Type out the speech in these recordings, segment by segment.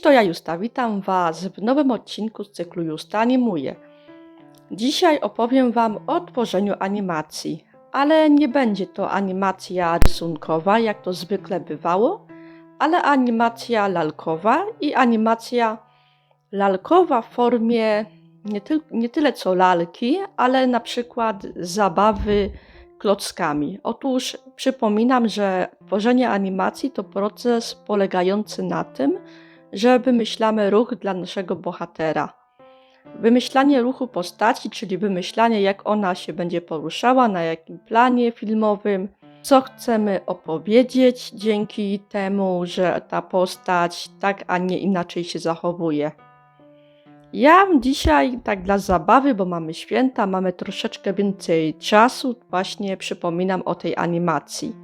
to ja Justa, witam Was w nowym odcinku z cyklu Justa Animuje. Dzisiaj opowiem Wam o tworzeniu animacji, ale nie będzie to animacja rysunkowa, jak to zwykle bywało, ale animacja lalkowa i animacja lalkowa w formie nie tyle co lalki, ale na przykład zabawy klockami. Otóż przypominam, że tworzenie animacji to proces polegający na tym, że wymyślamy ruch dla naszego bohatera. Wymyślanie ruchu postaci, czyli wymyślanie, jak ona się będzie poruszała, na jakim planie filmowym, co chcemy opowiedzieć dzięki temu, że ta postać tak, a nie inaczej się zachowuje. Ja dzisiaj tak dla zabawy, bo mamy święta, mamy troszeczkę więcej czasu, właśnie przypominam o tej animacji.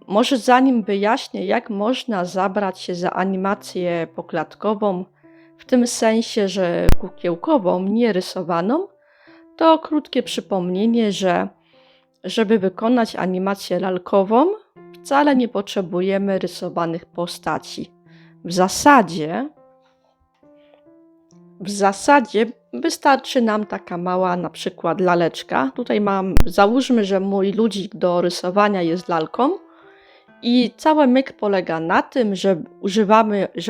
Może zanim wyjaśnię, jak można zabrać się za animację poklatkową, w tym sensie, że kukiełkową, nie rysowaną, to krótkie przypomnienie, że żeby wykonać animację lalkową, wcale nie potrzebujemy rysowanych postaci. W zasadzie wystarczy nam taka mała na przykład laleczka. Tutaj załóżmy, że mój ludzik do rysowania jest lalką i cały myk polega na tym, że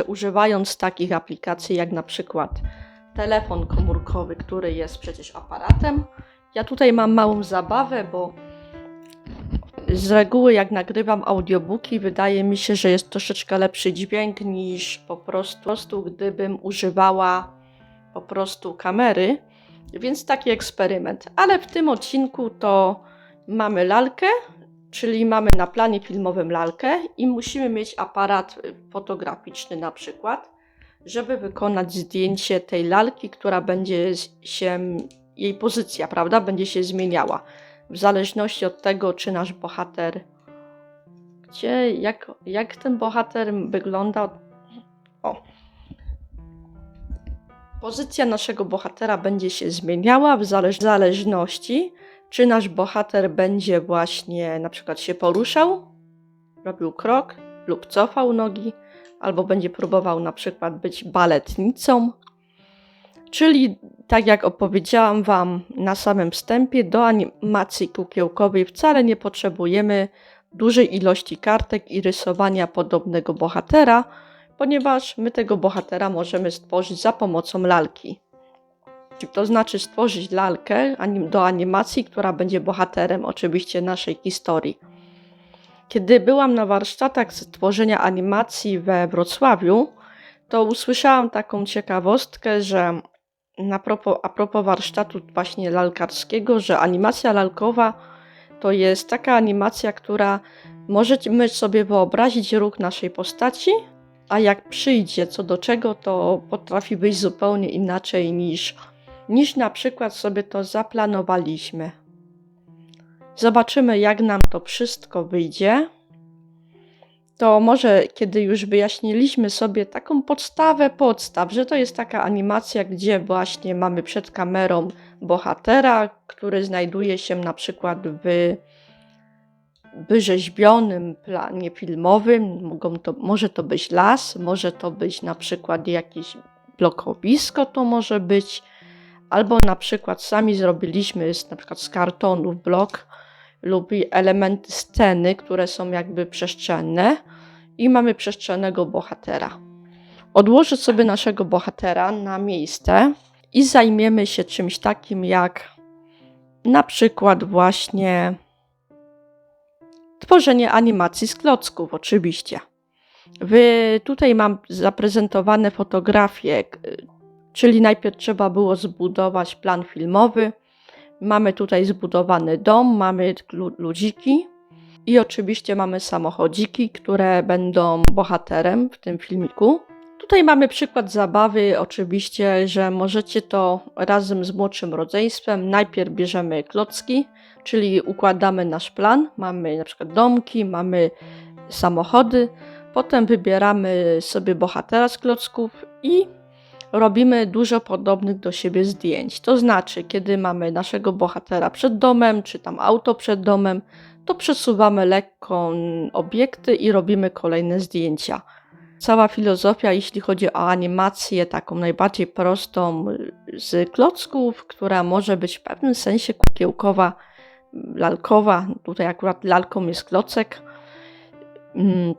używając takich aplikacji jak na przykład telefon komórkowy, który jest przecież aparatem. Ja tutaj mam małą zabawę, bo z reguły jak nagrywam audiobooki, wydaje mi się, że jest troszeczkę lepszy dźwięk niż po prostu gdybym używała po prostu kamery, więc taki eksperyment. Ale w tym odcinku to mamy lalkę, czyli mamy na planie filmowym lalkę i musimy mieć aparat fotograficzny na przykład, żeby wykonać zdjęcie tej lalki, która będzie się, jej pozycja, prawda, będzie się zmieniała. W zależności od tego, czy nasz bohater, jak ten bohater wygląda. Pozycja naszego bohatera będzie się zmieniała w zależności, czy nasz bohater będzie właśnie na przykład się poruszał, robił krok lub cofał nogi, albo będzie próbował na przykład być baletnicą. Czyli tak jak opowiedziałam Wam na samym wstępie, do animacji kukiełkowej wcale nie potrzebujemy dużej ilości kartek i rysowania podobnego bohatera, ponieważ my tego bohatera możemy stworzyć za pomocą lalki. To znaczy stworzyć lalkę do animacji, która będzie bohaterem oczywiście naszej historii. Kiedy byłam na warsztatach tworzenia animacji we Wrocławiu, to usłyszałam taką ciekawostkę, że a propos warsztatu właśnie lalkarskiego, że animacja lalkowa to jest taka animacja, która możemy sobie wyobrazić ruch naszej postaci, a jak przyjdzie co do czego, to potrafi być zupełnie inaczej niż na przykład sobie to zaplanowaliśmy. Zobaczymy, jak nam to wszystko wyjdzie. To może kiedy już wyjaśniliśmy sobie taką podstaw, że to jest taka animacja, gdzie właśnie mamy przed kamerą bohatera, który znajduje się na przykład w wyrzeźbionym planie filmowym, może to być las, może to być na przykład jakieś blokowisko, to może być, albo na przykład sami zrobiliśmy na przykład z kartonów blok lub elementy sceny, które są jakby przestrzenne i mamy przestrzennego bohatera. Odłożę sobie naszego bohatera na miejsce i zajmiemy się czymś takim jak na przykład właśnie tworzenie animacji z klocków oczywiście. Tutaj mam zaprezentowane fotografie, czyli najpierw trzeba było zbudować plan filmowy. Mamy tutaj zbudowany dom, mamy ludziki i oczywiście mamy samochodziki, które będą bohaterem w tym filmiku. Tutaj mamy przykład zabawy, oczywiście, że możecie to razem z młodszym rodzeństwem. Najpierw bierzemy klocki, czyli układamy nasz plan. Mamy na przykład domki, mamy samochody. Potem wybieramy sobie bohatera z klocków i robimy dużo podobnych do siebie zdjęć. To znaczy, kiedy mamy naszego bohatera przed domem, czy tam auto przed domem, to przesuwamy lekko obiekty i robimy kolejne zdjęcia. Cała filozofia, jeśli chodzi o animację, taką najbardziej prostą z klocków, która może być w pewnym sensie kukiełkowa, lalkowa. Tutaj akurat lalką jest klocek.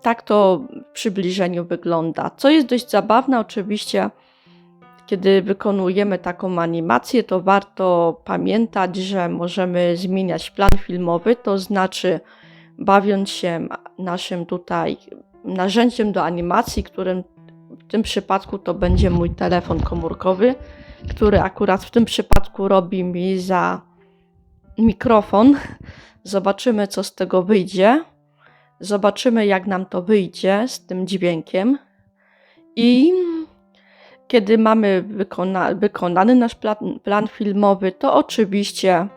Tak to w przybliżeniu wygląda. Co jest dość zabawne, oczywiście, kiedy wykonujemy taką animację, to warto pamiętać, że możemy zmieniać plan filmowy, to znaczy bawiąc się naszym tutaj narzędziem do animacji, którym w tym przypadku to będzie mój telefon komórkowy, który akurat w tym przypadku robi mi za mikrofon. Zobaczymy, co z tego wyjdzie. Zobaczymy, jak nam to wyjdzie z tym dźwiękiem. I kiedy mamy wykonany nasz plan filmowy, to oczywiście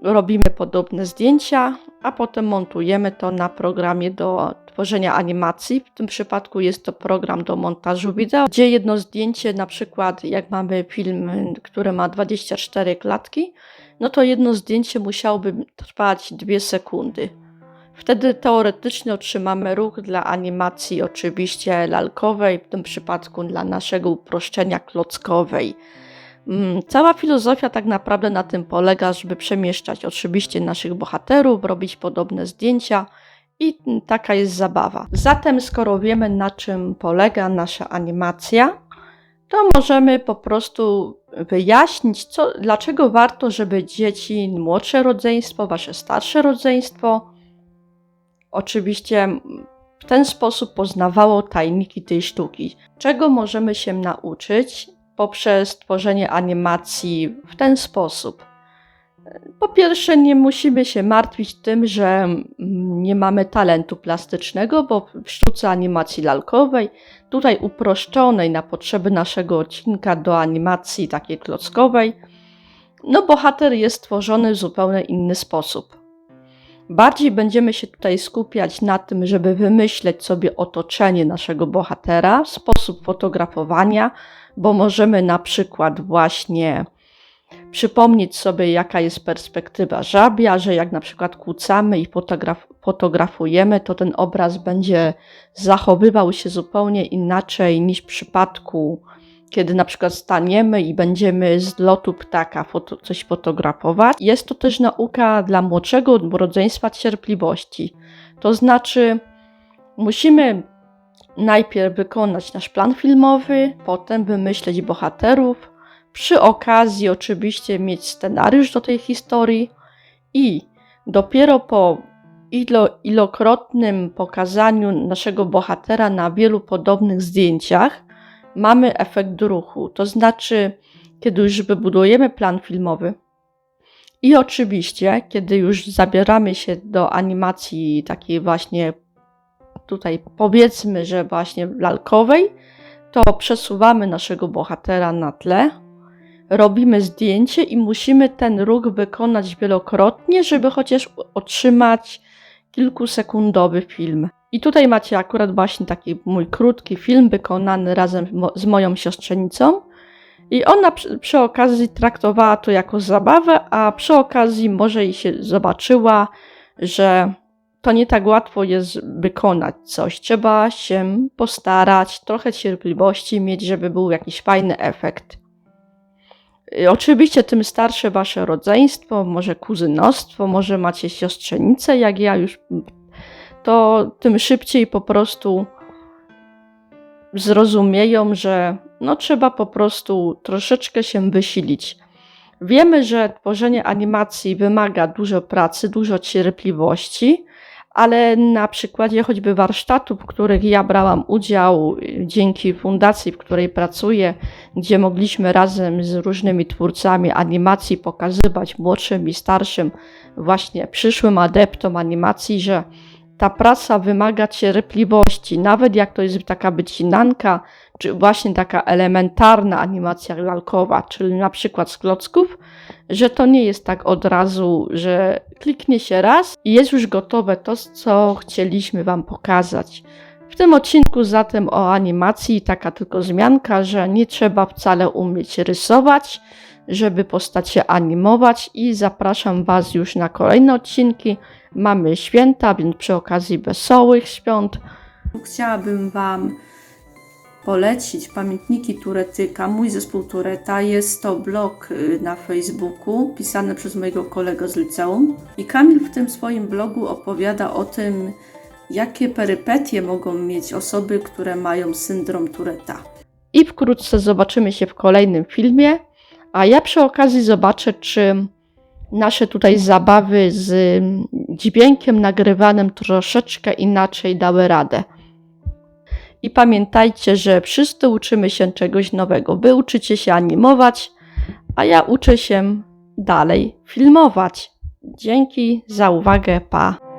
robimy podobne zdjęcia, a potem montujemy to na programie do tworzenia animacji. W tym przypadku jest to program do montażu wideo, gdzie jedno zdjęcie, na przykład jak mamy film, który ma 24 klatki, no to jedno zdjęcie musiałoby trwać 2 sekundy. Wtedy teoretycznie otrzymamy ruch dla animacji oczywiście lalkowej, w tym przypadku dla naszego uproszczenia klockowej. Cała filozofia tak naprawdę na tym polega, żeby przemieszczać oczywiście naszych bohaterów, robić podobne zdjęcia i taka jest zabawa. Zatem skoro wiemy, na czym polega nasza animacja, to możemy po prostu wyjaśnić, dlaczego warto, żeby dzieci, młodsze rodzeństwo, wasze starsze rodzeństwo, oczywiście w ten sposób poznawało tajniki tej sztuki. Czego możemy się nauczyć poprzez tworzenie animacji w ten sposób? Po pierwsze, nie musimy się martwić tym, że nie mamy talentu plastycznego, bo w sztuce animacji lalkowej, tutaj uproszczonej na potrzeby naszego odcinka do animacji takiej klockowej, bohater jest tworzony w zupełnie inny sposób. Bardziej będziemy się tutaj skupiać na tym, żeby wymyśleć sobie otoczenie naszego bohatera, sposób fotografowania, bo możemy na przykład właśnie przypomnieć sobie, jaka jest perspektywa żabia, że jak na przykład kłócamy i fotografujemy, to ten obraz będzie zachowywał się zupełnie inaczej niż w przypadku, kiedy na przykład staniemy i będziemy z lotu ptaka coś fotografować. Jest to też nauka dla młodszego rodzeństwa cierpliwości. To znaczy, musimy najpierw wykonać nasz plan filmowy, potem wymyśleć bohaterów, przy okazji oczywiście mieć scenariusz do tej historii i dopiero po ilokrotnym pokazaniu naszego bohatera na wielu podobnych zdjęciach mamy efekt ruchu. To znaczy, kiedy już wybudujemy plan filmowy i oczywiście, kiedy już zabieramy się do animacji takiej właśnie tutaj powiedzmy, że właśnie lalkowej, to przesuwamy naszego bohatera na tle, robimy zdjęcie i musimy ten ruch wykonać wielokrotnie, żeby chociaż otrzymać kilkusekundowy film. I tutaj macie akurat właśnie taki mój krótki film wykonany razem z moją siostrzenicą i ona przy okazji traktowała to jako zabawę, a przy okazji może i się zobaczyła, że to nie tak łatwo jest wykonać coś. Trzeba się postarać, trochę cierpliwości mieć, żeby był jakiś fajny efekt. Oczywiście tym starsze wasze rodzeństwo, może kuzynostwo, może macie siostrzenicę, jak ja już, to tym szybciej po prostu zrozumieją, że trzeba po prostu troszeczkę się wysilić. Wiemy, że tworzenie animacji wymaga dużo pracy, dużo cierpliwości, ale na przykładzie choćby warsztatów, w których ja brałam udział dzięki fundacji, w której pracuję, gdzie mogliśmy razem z różnymi twórcami animacji pokazywać młodszym i starszym, właśnie przyszłym adeptom animacji, że ta praca wymaga cierpliwości, nawet jak to jest taka wycinanka, czy właśnie taka elementarna animacja lalkowa, czyli na przykład z klocków, że to nie jest tak od razu, że kliknie się raz i jest już gotowe to, co chcieliśmy wam pokazać. W tym odcinku zatem o animacji taka tylko wzmianka, że nie trzeba wcale umieć rysować, żeby postacie animować i zapraszam was już na kolejne odcinki. Mamy święta, więc przy okazji wesołych świąt chciałabym wam polecić pamiętniki Turetyka, mój zespół Tureta. Jest to blog na Facebooku, pisany przez mojego kolegę z liceum. I Kamil w tym swoim blogu opowiada o tym, jakie perypetie mogą mieć osoby, które mają syndrom Tureta. I wkrótce zobaczymy się w kolejnym filmie, a ja przy okazji zobaczę, czy nasze tutaj zabawy z dźwiękiem nagrywanym troszeczkę inaczej dały radę. I pamiętajcie, że wszyscy uczymy się czegoś nowego. Wy uczycie się animować, a ja uczę się dalej filmować. Dzięki za uwagę, pa!